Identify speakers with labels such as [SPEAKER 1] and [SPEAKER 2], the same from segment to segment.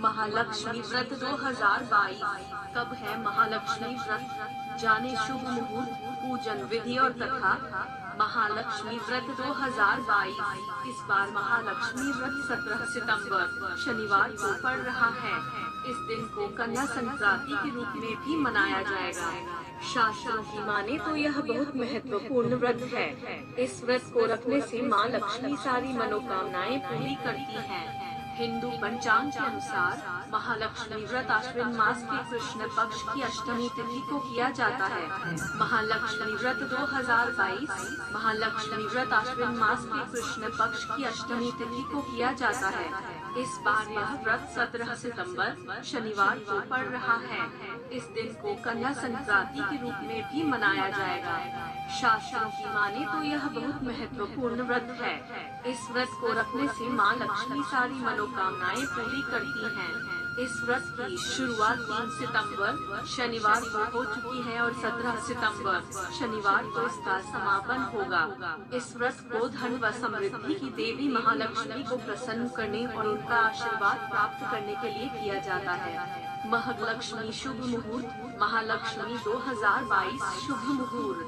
[SPEAKER 1] महालक्ष्मी व्रत 2022 कब है महालक्ष्मी व्रत? जाने शुभ मुहूर्त, पूजन विधि और कथा। महालक्ष्मी व्रत 2022 इस बार महालक्ष्मी व्रत 17 सितंबर शनिवार को पड़ रहा है। इस दिन को कन्या संक्रांति के रूप में भी मनाया जाएगा। शास्त्रों की माने तो यह बहुत महत्वपूर्ण व्रत है। इस व्रत को रखने से माँ लक्ष्मी सारी मनोकामनाएं पूरी करती हैं। हिंदू पंचांग के अनुसार महालक्ष्मी व्रत आश्विन मास के कृष्ण पक्ष की अष्टमी तिथि को किया जाता है। महालक्ष्मी व्रत 2022 महालक्ष्मी व्रत आश्विन मास के कृष्ण पक्ष की अष्टमी तिथि को किया जाता है। इस बार यह व्रत 17 सितंबर शनिवार को पड़ रहा है। इस दिन को कन्या संक्रांति के रूप में भी मनाया जाएगा। शास्त्रों की माने तो यह बहुत महत्वपूर्ण व्रत है। इस व्रत को रखने से माँ लक्ष्मी सारी मनोकामनाएं पूरी करती हैं। इस व्रत की शुरुआत 3 सितंबर शनिवार को हो चुकी है और 17 सितंबर शनिवार को इसका समापन होगा। इस व्रत को धन व समृद्धि की देवी महालक्ष्मी को प्रसन्न करने और उनका आशीर्वाद प्राप्त करने के लिए किया जाता है। महालक्ष्मी शुभ मुहूर्त, महालक्ष्मी 2022 शुभ मुहूर्त।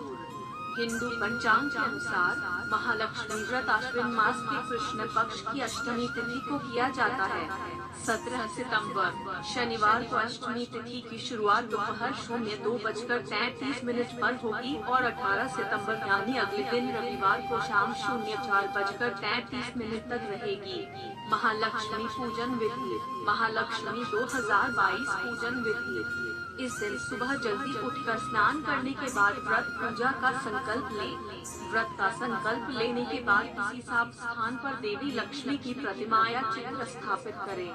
[SPEAKER 1] हिंदू पंचांग के अनुसार महालक्ष्मी व्रत आश्विन मास के कृष्ण पक्ष की अष्टमी तिथि को किया जाता है। 17 सितंबर शनिवार को अष्टमी तिथि की शुरुआत दोपहर 02:33 पर होगी और 18 सितंबर यानी अगले दिन रविवार को शाम 04:33 तक रहेगी। महालक्ष्मी पूजन विधि। महालक्ष्मी 2022 पूजन विधि। इस दिन सुबह जल्दी उठकर स्नान करने के बाद व्रत पूजा का संकल्प लें। व्रत का संकल्प लेने के बाद किसी साफ स्थान पर देवी लक्ष्मी की प्रतिमा या चित्र स्थापित करें।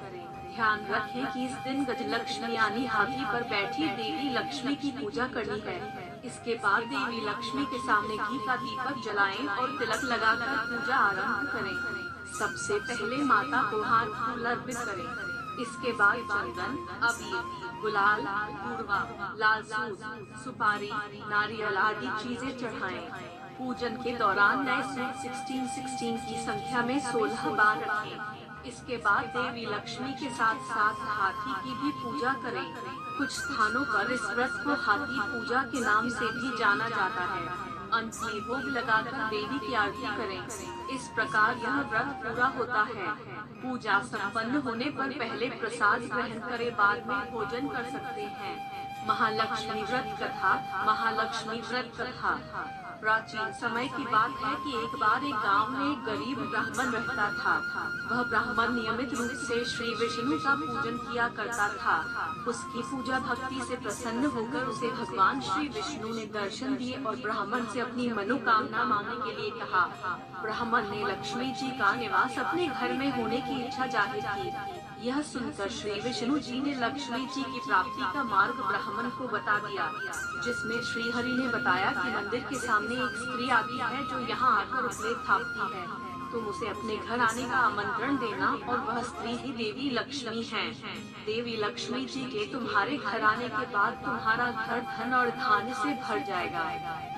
[SPEAKER 1] ध्यान रखें कि इस दिन गजलक्ष्मी यानी हाथी पर बैठी देवी लक्ष्मी की पूजा करनी है। इसके बाद देवी लक्ष्मी के सामने घी का दीपक जलाएं और तिलक लगाकर पूजा आरंभ करें। सबसे पहले माता को हाथ फूल अर्पित करें। इसके बाद चंदन, अबीर, गुलाल, पूर्वा, लाल सूत, सुपारी, नारियल आदि चीजें चढ़ाएं। पूजन के दौरान नए सूट 16 की संख्या में 16 बार रखें। इसके बाद देवी लक्ष्मी के साथ साथ हाथी की भी पूजा करें। कुछ स्थानों पर इस व्रत को हाथी पूजा के नाम से भी जाना जाता है। अंत में भोग लगाकर देवी की आरती करें। इस प्रकार यह व्रत पूरा होता है। पूजा संपन्न होने पर पहले प्रसाद ग्रहण करें, बाद में भोजन कर सकते हैं। महालक्ष्मी व्रत कथा। महालक्ष्मी व्रत कथा प्राचीन समय की बात है कि एक बार एक गांव में एक गरीब ब्राह्मण रहता था। वह ब्राह्मण नियमित रूप से श्री विष्णु का पूजन किया करता था। उसकी पूजा भक्ति से प्रसन्न होकर उसे भगवान श्री विष्णु ने दर्शन दिए और ब्राह्मण से अपनी मनोकामना मांगने के लिए कहा। ब्राह्मण ने लक्ष्मी जी का निवास अपने घर में होने की इच्छा जाहिर की। यह सुनकर श्री विष्णु जी ने लक्ष्मी जी की प्राप्ति का मार्ग ब्राह्मण को बता दिया, जिसमें श्री हरि ने बताया कि मंदिर के सामने एक स्त्री आती है जो यहाँ आकर उपलेट थापती है। तुम उसे अपने घर आने का आमंत्रण देना और वह स्त्री ही देवी लक्ष्मी है। देवी लक्ष्मी जी के तुम्हारे घर आने के बाद तुम्हारा घर धन और धान्य से भर जाएगा।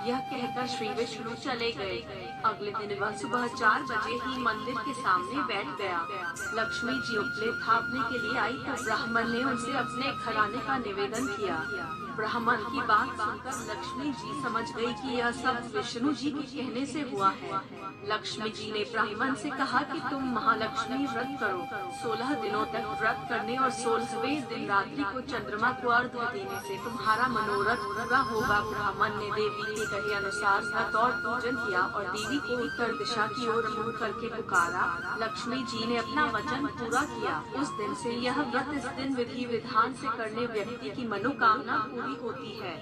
[SPEAKER 1] यह कहकर श्री विष्णु चले गए। अगले दिन वह सुबह 4 बजे ही मंदिर के सामने बैठ गया। लक्ष्मी जी उपलेट थापने के लिए आई तो ब्राह्मण ने उनसे अपने घर आने का निवेदन किया। ब्राह्मण की बात सुनकर लक्ष्मी जी समझ गई कि यह सब विष्णु जी के कहने से हुआ है। लक्ष्मी जी ने ब्राह्मण से कहा कि तुम महालक्ष्मी व्रत करो। 16 दिनों तक व्रत करने और 16वें दिन रात्रि को चंद्रमा को अर्घ्य देने से तुम्हारा मनोरथ पूरा होगा। ब्राह्मण ने देवी के कहे अनुसार व्रत और पूजन किया और देवी को उत्तर दिशा की ओर मुँह करके पुकारा। लक्ष्मी जी ने अपना वचन पूरा किया। उस दिन से यह व्रत इस दिन विधि विधान से करने व्यक्ति की मनोकामना पूरी होती है।